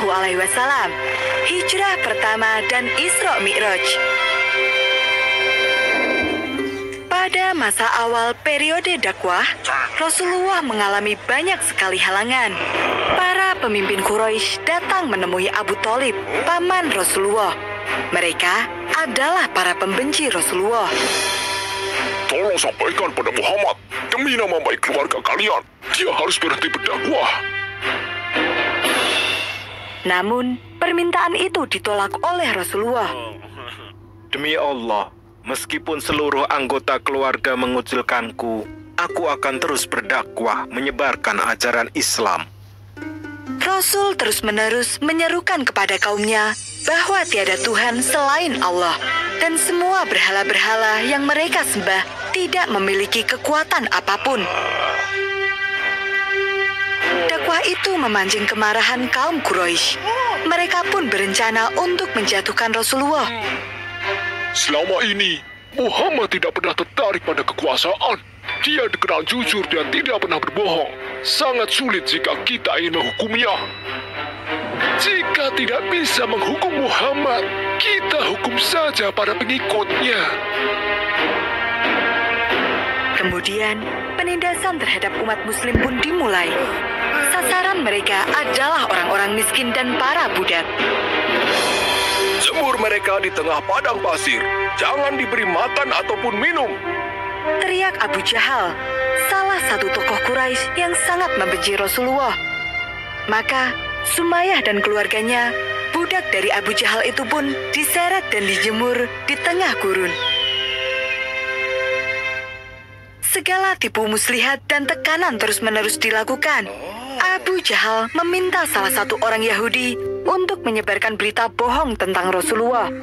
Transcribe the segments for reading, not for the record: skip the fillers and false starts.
Shallallahu Alaihi Wasallam, hijrah pertama dan Isra Mi'raj. Pada masa awal periode dakwah, Rasulullah mengalami banyak sekali halangan. Para pemimpin Quraisy datang menemui Abu Thalib, paman Rasulullah. Mereka adalah para pembenci Rasulullah. Tolong sampaikan pada Muhammad, demi nama baik keluarga kalian, dia harus berhenti berdakwah. Namun, permintaan itu ditolak oleh Rasulullah. Demi Allah, meskipun seluruh anggota keluarga mengucilkanku, aku akan terus berdakwah menyebarkan ajaran Islam. Rasul terus-menerus menyerukan kepada kaumnya bahwa tiada Tuhan selain Allah, dan semua berhala-berhala yang mereka sembah tidak memiliki kekuatan apapun. Dakwah itu memancing kemarahan kaum Quraisy. Mereka pun berencana untuk menjatuhkan Rasulullah. Selama ini, Muhammad tidak pernah tertarik pada kekuasaan. Dia dikenal jujur dan tidak pernah berbohong. Sangat sulit jika kita ingin menghukumnya. Jika tidak bisa menghukum Muhammad, kita hukum saja para pengikutnya. Kemudian, penindasan terhadap umat muslim pun dimulai. Sasaran mereka adalah orang-orang miskin dan para budak. Jemur mereka di tengah padang pasir. Jangan diberi makan ataupun minum. Teriak Abu Jahal, salah satu tokoh Quraisy yang sangat membenci Rasulullah. Maka, Sumayyah dan keluarganya, budak dari Abu Jahal itu pun diseret dan dijemur di tengah gurun. Segala tipu muslihat dan tekanan terus-menerus dilakukan. Abu Jahal meminta salah satu orang Yahudi untuk menyebarkan berita bohong tentang Rasulullah.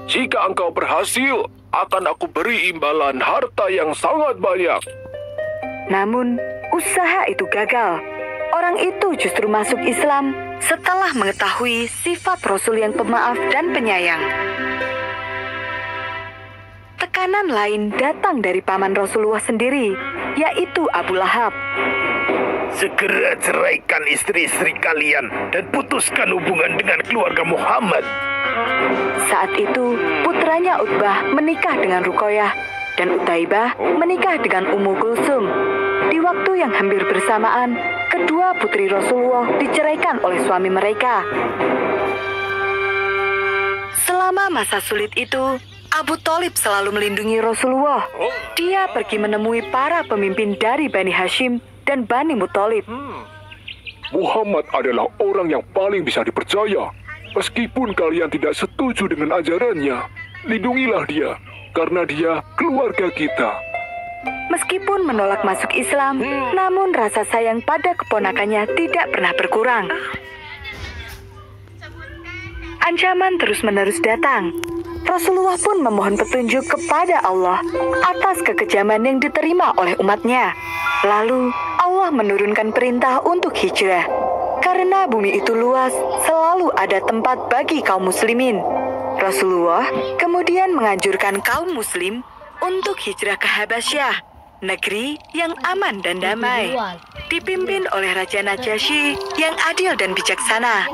Jika engkau berhasil, akan aku beri imbalan harta yang sangat banyak. Namun, usaha itu gagal. Orang itu justru masuk Islam setelah mengetahui sifat Rasul yang pemaaf dan penyayang. Tekanan lain datang dari paman Rasulullah sendiri, yaitu Abu Lahab. Segera ceraikan istri-istri kalian dan putuskan hubungan dengan keluarga Muhammad. Saat itu, putranya Utbah menikah dengan Ruqayyah dan Utaibah menikah dengan Ummu Kulsum. Di waktu yang hampir bersamaan, kedua putri Rasulullah diceraikan oleh suami mereka. Selama masa sulit itu, Abu Thalib selalu melindungi Rasulullah. Dia pergi menemui para pemimpin dari Bani Hashim dan Bani Muthalib. Muhammad adalah orang yang paling bisa dipercaya. Meskipun kalian tidak setuju dengan ajarannya, lindungilah dia, karena dia keluarga kita. Meskipun menolak masuk Islam, namun rasa sayang pada keponakannya tidak pernah berkurang. Ancaman terus-menerus datang. Rasulullah pun memohon petunjuk kepada Allah atas kekejaman yang diterima oleh umatnya. Lalu, Allah menurunkan perintah untuk hijrah. Karena bumi itu luas, selalu ada tempat bagi kaum muslimin. Rasulullah kemudian menganjurkan kaum muslim untuk hijrah ke Habasyah, negeri yang aman dan damai, dipimpin oleh Raja Najasyi yang adil dan bijaksana.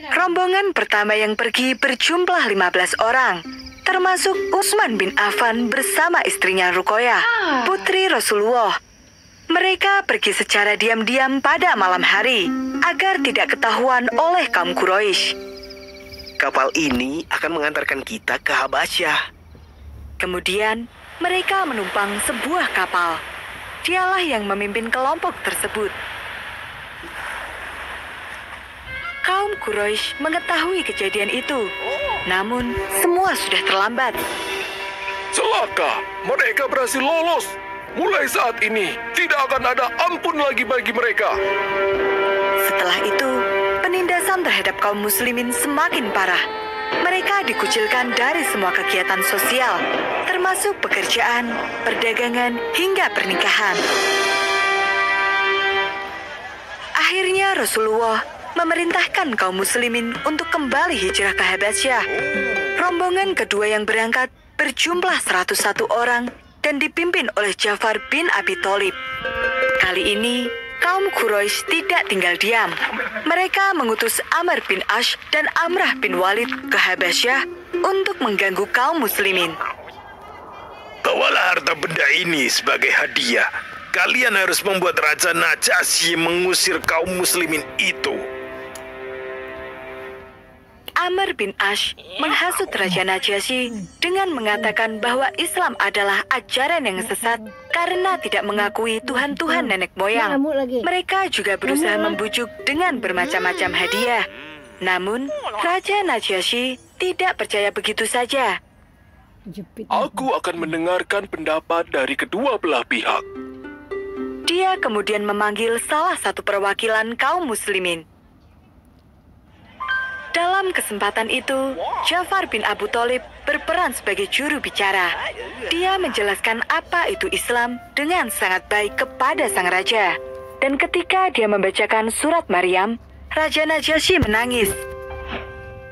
Rombongan pertama yang pergi berjumlah 15 orang, termasuk Utsman bin Affan bersama istrinya Ruqayyah, putri Rasulullah. Mereka pergi secara diam-diam pada malam hari, agar tidak ketahuan oleh kaum Quraisy. Kapal ini akan mengantarkan kita ke Habasyah. Kemudian, mereka menumpang sebuah kapal. Dialah yang memimpin kelompok tersebut. Kaum Quraisy mengetahui kejadian itu, namun semua sudah terlambat. Celaka, mereka berhasil lolos. Mulai saat ini, tidak akan ada ampun lagi bagi mereka. Setelah itu, penindasan terhadap kaum muslimin semakin parah. Mereka dikucilkan dari semua kegiatan sosial, termasuk pekerjaan, perdagangan, hingga pernikahan. Akhirnya Rasulullah memerintahkan kaum muslimin untuk kembali hijrah ke Habasyah. Rombongan kedua yang berangkat berjumlah 101 orang dan dipimpin oleh Ja'far bin Abi Thalib. Kali ini, kaum Quraisy tidak tinggal diam. Mereka mengutus Amr bin Ash dan Amrah bin Walid ke Habasyah untuk mengganggu kaum muslimin. Bawalah harta benda ini sebagai hadiah. Kalian harus membuat Raja Najasyi mengusir kaum muslimin itu. Amr bin Ash menghasut Raja Najasyi dengan mengatakan bahwa Islam adalah ajaran yang sesat karena tidak mengakui Tuhan-Tuhan nenek moyang. Mereka juga berusaha membujuk dengan bermacam-macam hadiah. Namun, Raja Najasyi tidak percaya begitu saja. Aku akan mendengarkan pendapat dari kedua belah pihak. Dia kemudian memanggil salah satu perwakilan kaum muslimin. Dalam kesempatan itu, Ja'far bin Abu Thalib berperan sebagai juru bicara. Dia menjelaskan apa itu Islam dengan sangat baik kepada sang raja. Dan ketika dia membacakan surat Maryam, Raja Najasyi menangis.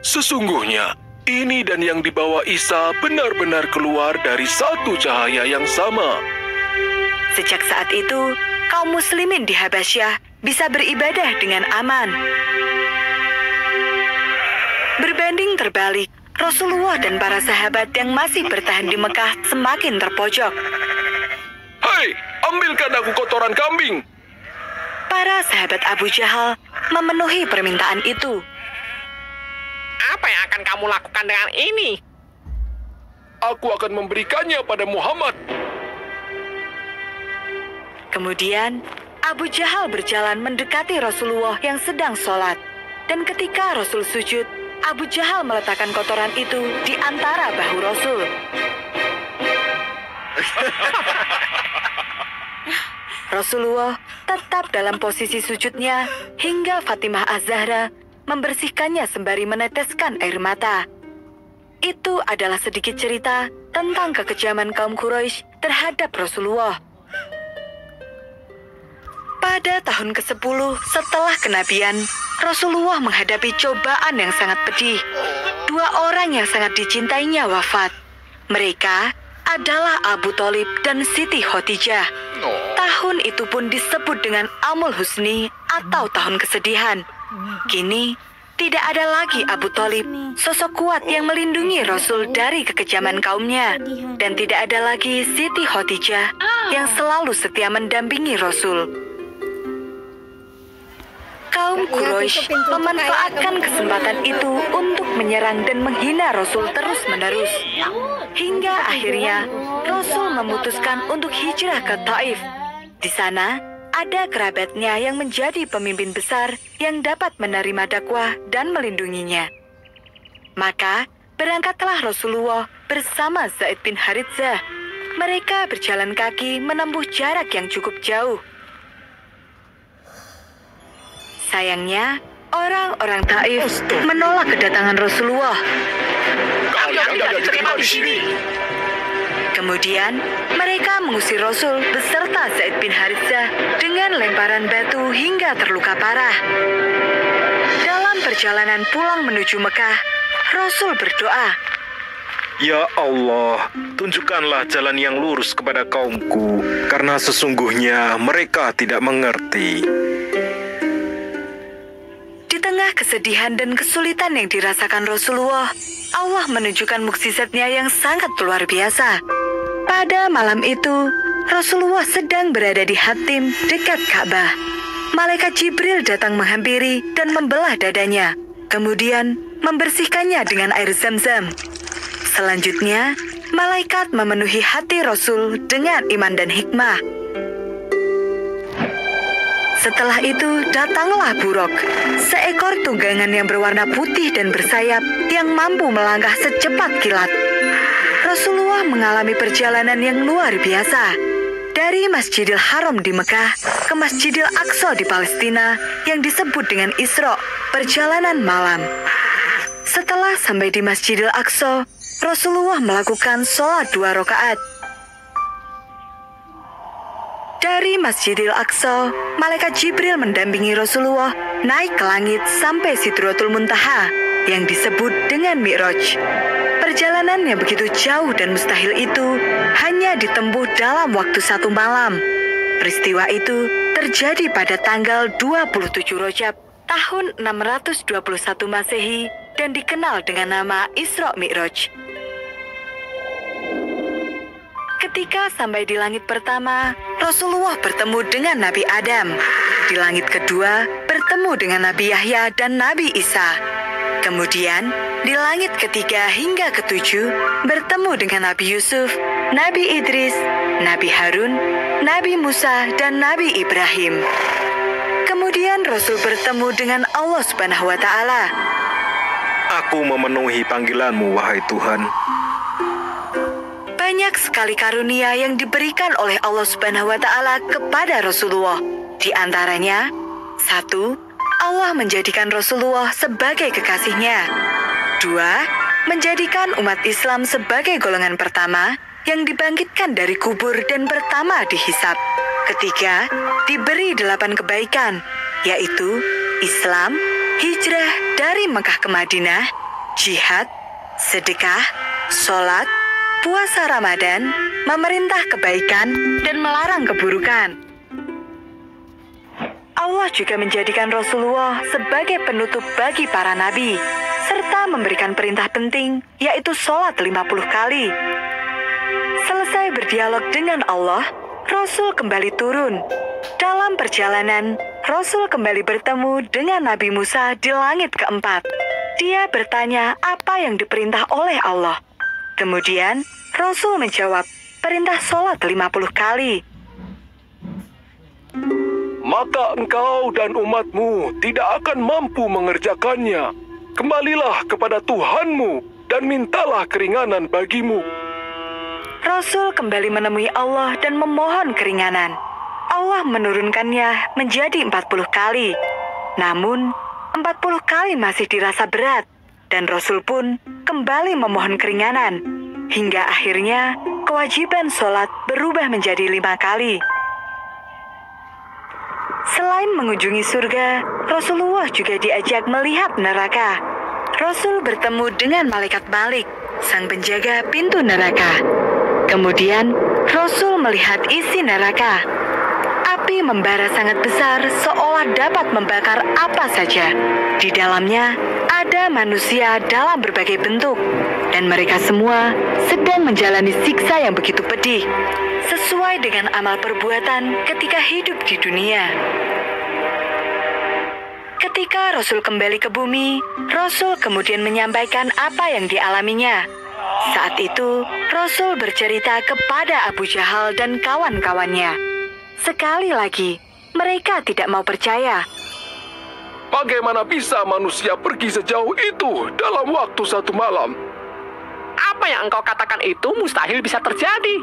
Sesungguhnya, ini dan yang dibawa Isa benar-benar keluar dari satu cahaya yang sama. Sejak saat itu, kaum muslimin di Habasyah bisa beribadah dengan aman. Berbanding terbalik, Rasulullah dan para sahabat yang masih bertahan di Mekah semakin terpojok. Hei, ambilkan aku kotoran kambing. Para sahabat Abu Jahal memenuhi permintaan itu. Apa yang akan kamu lakukan dengan ini? Aku akan memberikannya pada Muhammad. Kemudian, Abu Jahal berjalan mendekati Rasulullah yang sedang sholat. Dan ketika Rasul sujud, Abu Jahal meletakkan kotoran itu di antara bahu Rasul. Rasulullah tetap dalam posisi sujudnya hingga Fatimah Az-Zahra membersihkannya sembari meneteskan air mata. Itu adalah sedikit cerita tentang kekejaman kaum Quraisy terhadap Rasulullah. Pada tahun ke-10 setelah kenabian, Rasulullah menghadapi cobaan yang sangat pedih. Dua orang yang sangat dicintainya wafat. Mereka adalah Abu Thalib dan Siti Khadijah. Tahun itu pun disebut dengan Amul Husni atau tahun kesedihan. Kini, tidak ada lagi Abu Thalib, sosok kuat yang melindungi Rasul dari kekejaman kaumnya. Dan tidak ada lagi Siti Khadijah yang selalu setia mendampingi Rasul. Kaum Quraisy memanfaatkan kesempatan itu untuk menyerang dan menghina Rasul terus-menerus. Hingga akhirnya, Rasul memutuskan untuk hijrah ke Taif. Di sana, ada kerabatnya yang menjadi pemimpin besar yang dapat menerima dakwah dan melindunginya. Maka, berangkatlah Rasulullah bersama Zaid bin Harithah. Mereka berjalan kaki menempuh jarak yang cukup jauh. Sayangnya, orang-orang Taif menolak kedatangan Rasulullah. Kalian tidak diterima di sini. Kemudian, mereka mengusir Rasul beserta Zaid bin Harithah dengan lemparan batu hingga terluka parah. Dalam perjalanan pulang menuju Mekah, Rasul berdoa, Ya Allah, tunjukkanlah jalan yang lurus kepada kaumku, karena sesungguhnya mereka tidak mengerti. Di tengah kesedihan dan kesulitan yang dirasakan Rasulullah, Allah menunjukkan mukjizatnya yang sangat luar biasa. Pada malam itu, Rasulullah sedang berada di Hatim dekat Ka'bah. Malaikat Jibril datang menghampiri dan membelah dadanya, kemudian membersihkannya dengan air Zam-Zam. Selanjutnya, malaikat memenuhi hati Rasul dengan iman dan hikmah. Setelah itu datanglah Buraq, seekor tunggangan yang berwarna putih dan bersayap yang mampu melangkah secepat kilat. Rasulullah mengalami perjalanan yang luar biasa. Dari Masjidil Haram di Mekah ke Masjidil Aqsa di Palestina yang disebut dengan Isra, perjalanan malam. Setelah sampai di Masjidil Aqsa, Rasulullah melakukan sholat 2 rakaat. Dari Masjidil Aqsa, malaikat Jibril mendampingi Rasulullah naik ke langit sampai Sidratul Muntaha yang disebut dengan Mi'raj. Perjalanan yang begitu jauh dan mustahil itu hanya ditempuh dalam waktu 1 malam. Peristiwa itu terjadi pada tanggal 27 Rajab tahun 621 Masehi dan dikenal dengan nama Isra Mi'raj. Ketika sampai di langit pertama, Rasulullah bertemu dengan Nabi Adam. Di langit kedua, bertemu dengan Nabi Yahya dan Nabi Isa. Kemudian, di langit ketiga hingga ketujuh, bertemu dengan Nabi Yusuf, Nabi Idris, Nabi Harun, Nabi Musa, dan Nabi Ibrahim. Kemudian Rasul bertemu dengan Allah Subhanahu wa Ta'ala. Aku memenuhi panggilanmu, wahai Tuhan. Banyak sekali karunia yang diberikan oleh Allah Subhanahu wa Ta'ala kepada Rasulullah. Di antaranya, 1. Allah menjadikan Rasulullah sebagai kekasihnya. 2. Menjadikan umat Islam sebagai golongan pertama yang dibangkitkan dari kubur dan pertama dihisab. 3. Diberi 8 kebaikan, yaitu Islam, hijrah dari Mekah ke Madinah, jihad, sedekah, sholat, puasa Ramadan, memerintah kebaikan, dan melarang keburukan. Allah juga menjadikan Rasulullah sebagai penutup bagi para nabi, serta memberikan perintah penting, yaitu sholat 50 kali. Selesai berdialog dengan Allah, Rasul kembali turun. Dalam perjalanan, Rasul kembali bertemu dengan Nabi Musa di langit keempat. Dia bertanya apa yang diperintah oleh Allah. Kemudian, Rasul menjawab, perintah sholat 50 kali. Maka engkau dan umatmu tidak akan mampu mengerjakannya. Kembalilah kepada Tuhanmu dan mintalah keringanan bagimu. Rasul kembali menemui Allah dan memohon keringanan. Allah menurunkannya menjadi 40 kali. Namun, 40 kali masih dirasa berat, dan Rasul pun kembali memohon keringanan. Hingga akhirnya, kewajiban sholat berubah menjadi 5 kali. Selain mengunjungi surga, Rasulullah juga diajak melihat neraka. Rasul bertemu dengan malaikat Malik, sang penjaga pintu neraka. Kemudian, Rasul melihat isi neraka. Api membara sangat besar seolah dapat membakar apa saja. Di dalamnya ada manusia dalam berbagai bentuk, dan mereka semua sedang menjalani siksa yang begitu pedih, sesuai dengan amal perbuatan ketika hidup di dunia. Ketika Rasul kembali ke bumi, Rasul kemudian menyampaikan apa yang dialaminya. Saat itu, Rasul bercerita kepada Abu Jahal dan kawan-kawannya. Sekali lagi, mereka tidak mau percaya. Bagaimana bisa manusia pergi sejauh itu dalam waktu 1 malam? Apa yang engkau katakan itu mustahil bisa terjadi.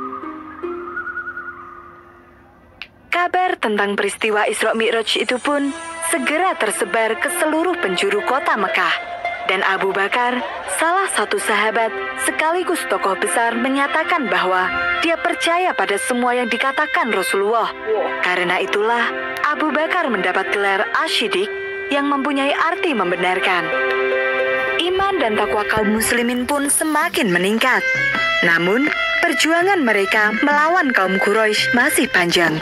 Kabar tentang peristiwa Isra Mi'raj itu pun segera tersebar ke seluruh penjuru kota Mekah. Dan Abu Bakar, salah satu sahabat sekaligus tokoh besar, menyatakan bahwa dia percaya pada semua yang dikatakan Rasulullah. Karena itulah Abu Bakar mendapat gelar Asy-Syiddiq yang mempunyai arti membenarkan. Iman dan takwa kaum muslimin pun semakin meningkat. Namun, perjuangan mereka melawan kaum Quraisy masih panjang.